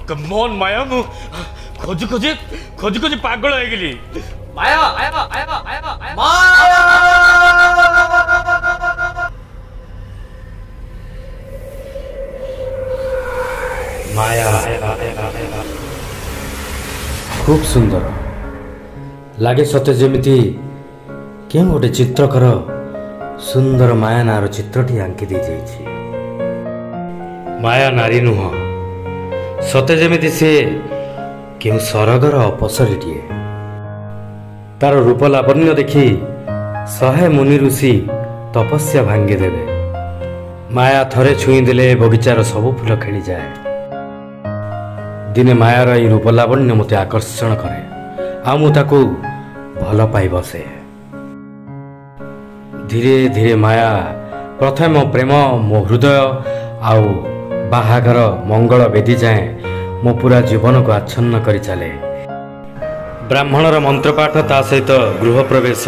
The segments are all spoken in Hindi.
कम ऑन माया मु खोजी खोजी खोजी खोजी पागल हो गेली माया आया आया आया आया माया माया खूब सुंदर लगे सते जमिति के गोटे चित्रकर सुंदर माया नार चित्रटी आंकी दे जाइछि। माया नारी नुह सते जमिति से केउ सरगर अपसरीटिए तार रूप लावण्य देखि 100 मुनि ऋषि तपस्या भांगी देवे। माया थरे छुई देले बगीचार सब फूल खेली जाए। दिने मायार ई रूप लावण्य मते आकर्षण करे आ मु ताकू भल पाई बसे। धीरे धीरे माया प्रथम प्रेम मो हृदय आउ बाहागर मंगल बेदी जाए मो पूरा जीवन को आच्छन्न करी चले। ब्राह्मणर मंत्रपाठ ता सहित गृह प्रवेश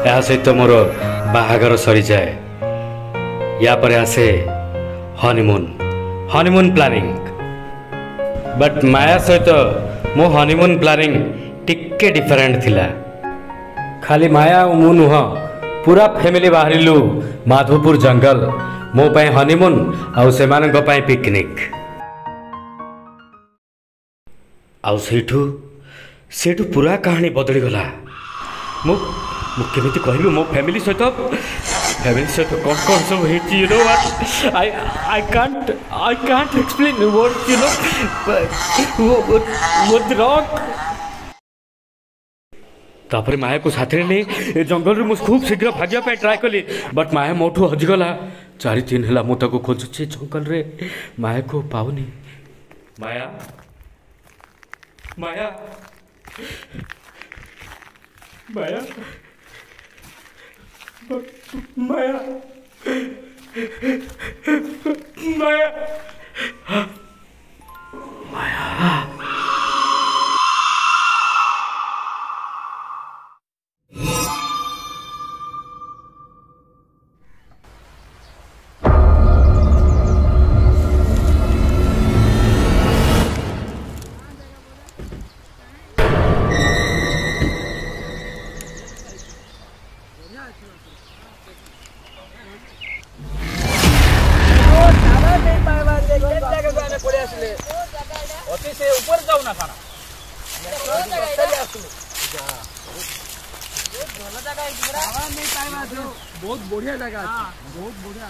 या सहित मोर बाहागर सरी जाए। या पर आसे हनीमून हनीमून प्लानिंग बट माया सहित मो हनीमून प्लानिंग टिके डिफरेंट थिला। खाली माया और मु नुह पूरा फैमिली बाहरिलु माधोपुर जंगल मो पाए हनीमून आउ सेमानक पाए पिकनिक। आउ सेठू पूरा कहानी बदली गला। मु केमिति कहबी मो फैमिली सहित कौन कौन सब हेची you know what I can't explain what you know what rock. तापर माया को साथी नहीं जंगल में खूब शीघ्र भाग्य पे ट्राई कली बट माया मोठू हजिगला। 4 दिन है मुझे खोजुची जंगल रे माया को पाऊनी। माया माया माया माया माया माया बहुत बढ़िया जगह बहुत बढ़िया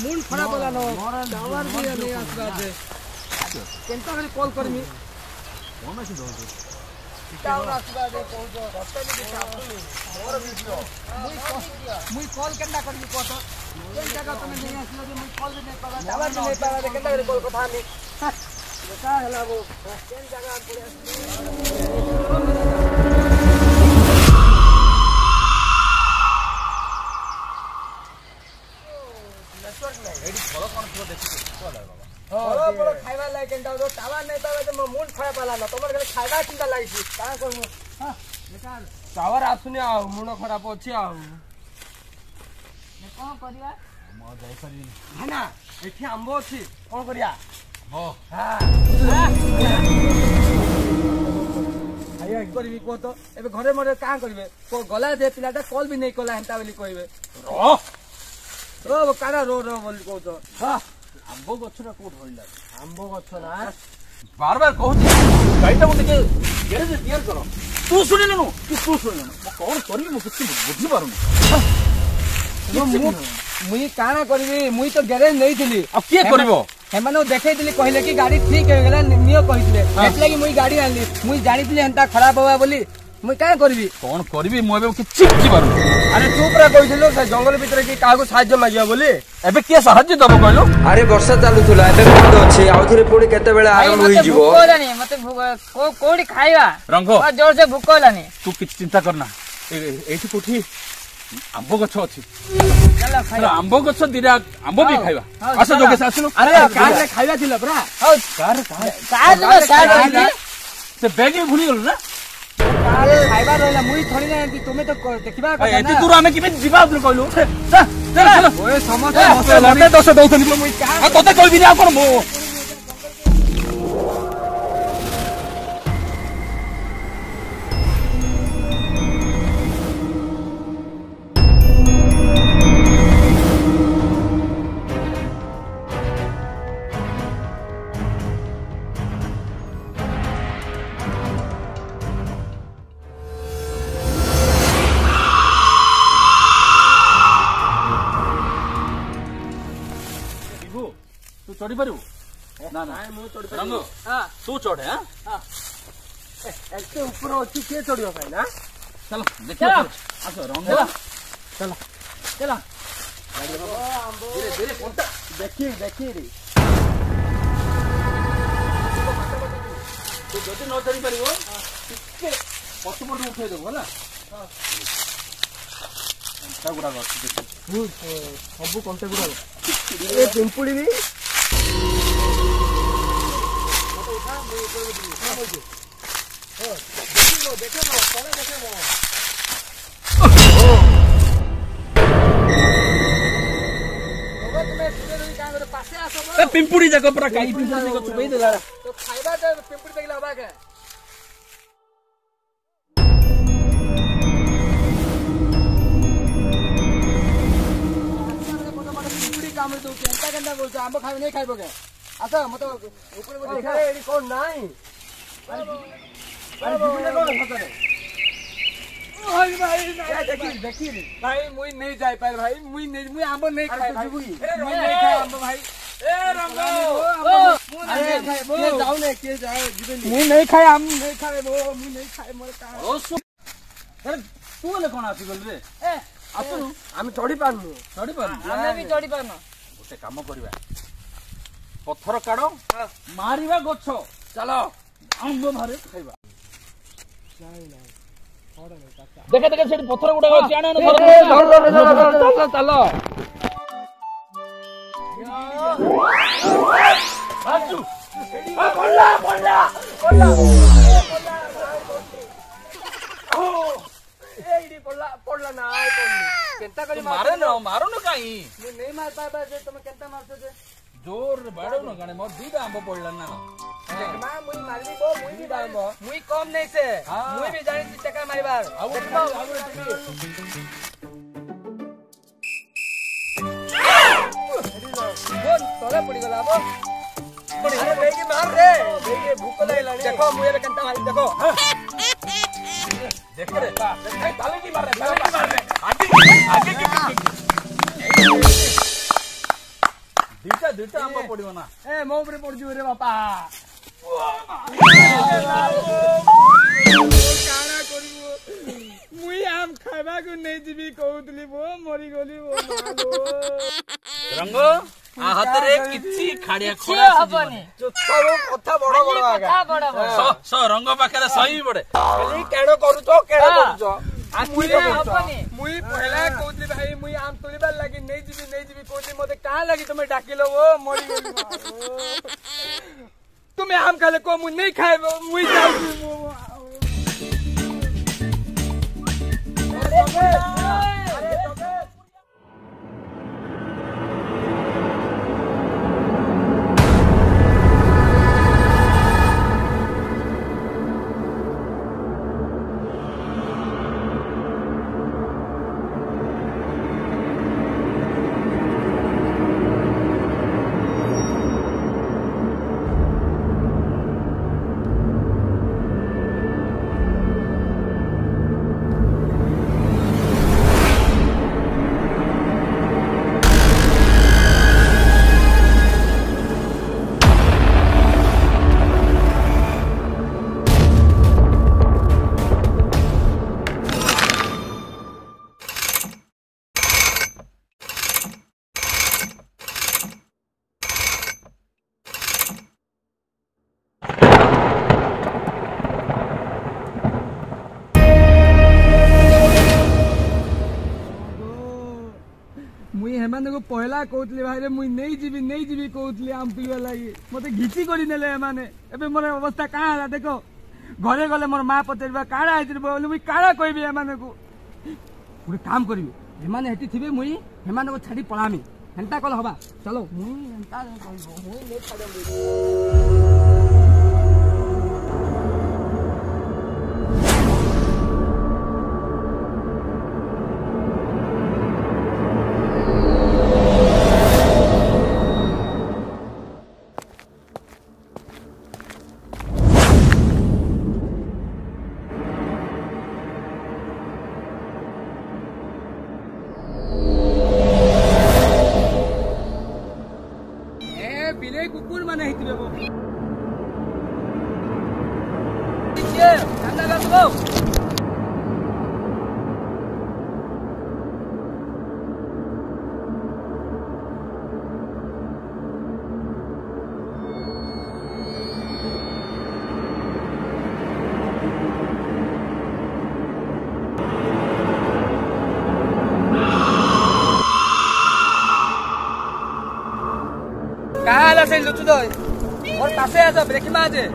मूड खराब होला न टावर भी नहीं आसबा दे केनता खाली कॉल करमी कोन अछि दो टावर आसबा दे पहुंचो रस्ते भी दिखाओ मोर वीडियो मुई कॉल केनता करमी को तो कोन जगह तुम नहीं आसलो जे मुई कॉल भी नहीं पावा टावर भी नहीं पावा केनता करे कॉल कथा नहीं बेटा हला वो केन जगह पड़े खाइबा लाइक केनता तो टावर नहीं पावे तो मूड खराब होला न तमर गले खाइबा चिंता लागिसी का करमु हां बेटा टावर आसुनी आ मूड खराब अछि आ ने कोन करिया म जाई करी है ना एठी आंबो अछि कोन करिया हो हां आया करबी को तो एबे घरे मरे का करबे को गला जे पिलाटा कॉल भी नहीं कला हेंता बोली कहबे ओ कारा रो रो बोली को तो हां आंबो गछरा कोठ होइला आंबो गछरा बार बार कहू गाइटा मते के गेरे जे क्लियर करो तू सुनि लेनु तू सुनि लेनु म कोन करबी म किछ बुझी पारुनी मुई काना करबी मुई तो गैरेज नहीं थिली अब के करबो हेमानो देखै दिली कहले कि गाड़ी ठीक हो गेला नियो कहितले एत लागि मुई गाड़ी आनली मुई जानि दिली हंता खराब होवा बोली मुई का करबी कोन करबी मो एबे किछ बुझी पारुनी अरे चुप रा कहिदिलो से जंगल भीतर की कागो साहाय्य मागिया बोली एबे के साहाय्य दबो कहलो अरे वर्षा चालू थुला एबे बंद अछि आउ थरे पुणी केते बेला आरंभ होई जीवो भूख होलानी मते कोडी खाइबा रंगो जोर से भूख होलानी तू किछ चिंता करना एठी कोठी ଆମ୍ବ ଗଛ ଅଛି ଚାଲ ଖାଇବା ଆମ୍ବ ଗଛ ଦିଟା ଆମ୍ବ ବି ଖାଇବା ଆସ ଚାଲ। ଯୋଗେଶ ଆସିଲୁ ଆରେ କାରରେ ଖାଇବା ଥିଲା ପରା ସେ ବ୍ୟାଗ୍ ବି ଭୁଲିଗଲୁ ନା କାରରେ ଖାଇବା ରହିଲା ମୁଇଁ ଥଳି ନା ଏମିତି ତୁମେ ତ ଦେଖିବା କଥା ଏତେ ନା ଦୂର ଆମେ କେମିତି ଯିବା କହିଲୁ ଓଏ ସମସ୍ତେ ମତେ ଦୋଷ ଦଉଛନ୍ତି ମୁଇଁ ତତେ କହିବିନି ଆଉ କଣ ମୁଁ ତୁ ଚଢି ପାରିବୁ ନା ନା ମୁଁ ଚଢି ରଙ୍ଗ ହଁ ତୁ ଚଢେ ଏତେ ଉପରେ ଅଛି କିଏ ଚଢିବ ପାଇଁ ନା ଚାଲ ଦେଖିବା ଆସ ରଙ୍ଗ ଚାଲ ଦେଖି ରେ ତୁ ଯଦି ନ ଚଢି ପାରିବ ଟିକେ ପଛପଟୁ ଉଠେଇଦେବୁ ହେଲା କଣ୍ଟା ଗୁଡାକ ଅଛି ଦେଖି ସବୁ କଣ୍ଟେ ଗୁଡାକ ଏ ପିମ୍ପୁଡି ବି ପିମ୍ପୁଡି ଯାକ ପୁରା କାଇ ପିମ୍ପୁଡି ଯାକ ଚୁବେଇ ଦେଲା ଖାଇବା ପିମ୍ପୁଡି ଦେଖିଲା ହବା କେ କାମୁଡ଼ି ଦଉଛି ଏନ୍ତା କେନ୍ତା କରୁଛ ଆମ୍ବ ଖାଇବ ନେଇ ଖାଇବ କେ ଆସ ମତେ ଉପରେ କଣ ନାଇଁ ଭାଇ ମୁଇଁ ନେଇ ଯାଇପାରେ ଭାଇ ମୁଇଁ ଆମ୍ବ ନେଇ ଖାଏ ମୁଇଁ ନେଇ ଖାଏ ଆମ୍ବ ଭାଇ ମୁଇଁ ନେଇ ଖାଏ ଆମ୍ବ ନେଇ ଖାଏ ମୁଇଁ ନେଇ ଖାଏ ମୋର ତୁ ହେଲେ କଣ ଆସିଗଲୁ ରେ ଆସୁନୁ ଆମେ ଚଢି ପାରୁନୁ ଚଢି ପାରୁନୁ ଆମେ ବି ଚଢି ପାରୁନୁ ଗୋଟେ କାମ କରିବା ପଥର କାଢ ମାରିବା ଗଛ ଚାଲ ଆମ୍ବ ବାହାରେ ଖାଇବା ଦେଖେ ଦେଖେ ସେଠି ପଥର ଗୁଡାକ ଅଛି ଆଣେ ଚାଲ ପଡଲା ନା କେନ୍ତା କରି ମାରୁନ କାଇଁ ନେଇ ମାର ପାଇବା ଯେ ତମେ କେନ୍ତା ମାରଛ ଯେ ଜୋର ବାଡଉନ କାଣେ ମୋର ଦିଟା ଆମ୍ବ ପଡଲା ନା ମୁଇଁ ମାରିବି ମୁଇଁ ବି ଆମ୍ବ ମୁଇଁ କମ ନେଇ ସେ ମୁଇଁ ବି ଜାଣିଛି ଟେକା ମାରିବାର ତଳେ ପଡିଗଲା ମାର ରେ ଭୁକ ଲାଗିଲାଣି ଦେଖ ମୁଇଁ ଏବେ କେନ୍ତା ମାରି ଦେଖ ଦେଖରେ ତାଲିକି ମାରେ ଦିଟା ଆମ୍ବ ପଡିବ ନା ଏ ମୋ ଉପରେ ପଡୁଛି ରେ ବାପା କାଣା କରିବୁ ମୁଇଁ ଆମ୍ ଖାଇବାକୁ ନେଇଯିବି କହୁଥିଲି ବୋ ମରିଗଲି ରଙ୍ଗ ଆ ହାତରେ କିଛି ଖାଡିଆ ଖରା ହବନି କଥା ବଡ ବଡ ରଙ୍ଗ ପାଖରେ ସହି ପଡେ କେଣ କରୁଛ ହବନି ମୁଇଁ ପହଲା କହୁଥିଲି ଭାଇ ମୁଇଁ ଆମ୍ ତୋଳିବାର ଲାଗି ନେଇଯିବି କହୁଥିଲି ମତେ କାହା ଲାଗି ତମେ ଡାକିଲ ଓ ମରିଗଲି ତୁମେ ଆମ୍ ଖାଇଲେ କହ ମୁଇଁ ନେଇ ଖାଇବ ମୁଇଁ ଯାଉଛି को पहला कहते भाई मुई नहीं जीवी कहते आम पीवा लगे मत घिची कर मोर अवस्था कहाँ है देख घरे गले मोर माँ पचार काड़ा है मुई काड़ा कहबी एम को गोटे काम करी एमाने हेटी थे मुई हेमान को छाड़ी पलामी हेन्ता कल हवा चलो मुई हेन्ता मुई नहीं छाड़ बिले कुकुर माने हितबे बो ये ठंडा कर दो कहाँ से लुचु दो और पासे आस ब्रेक माजे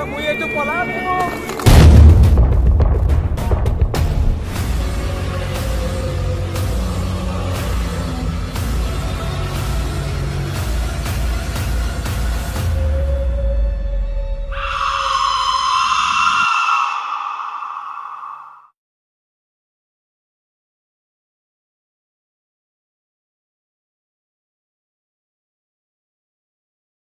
मुझे तो पला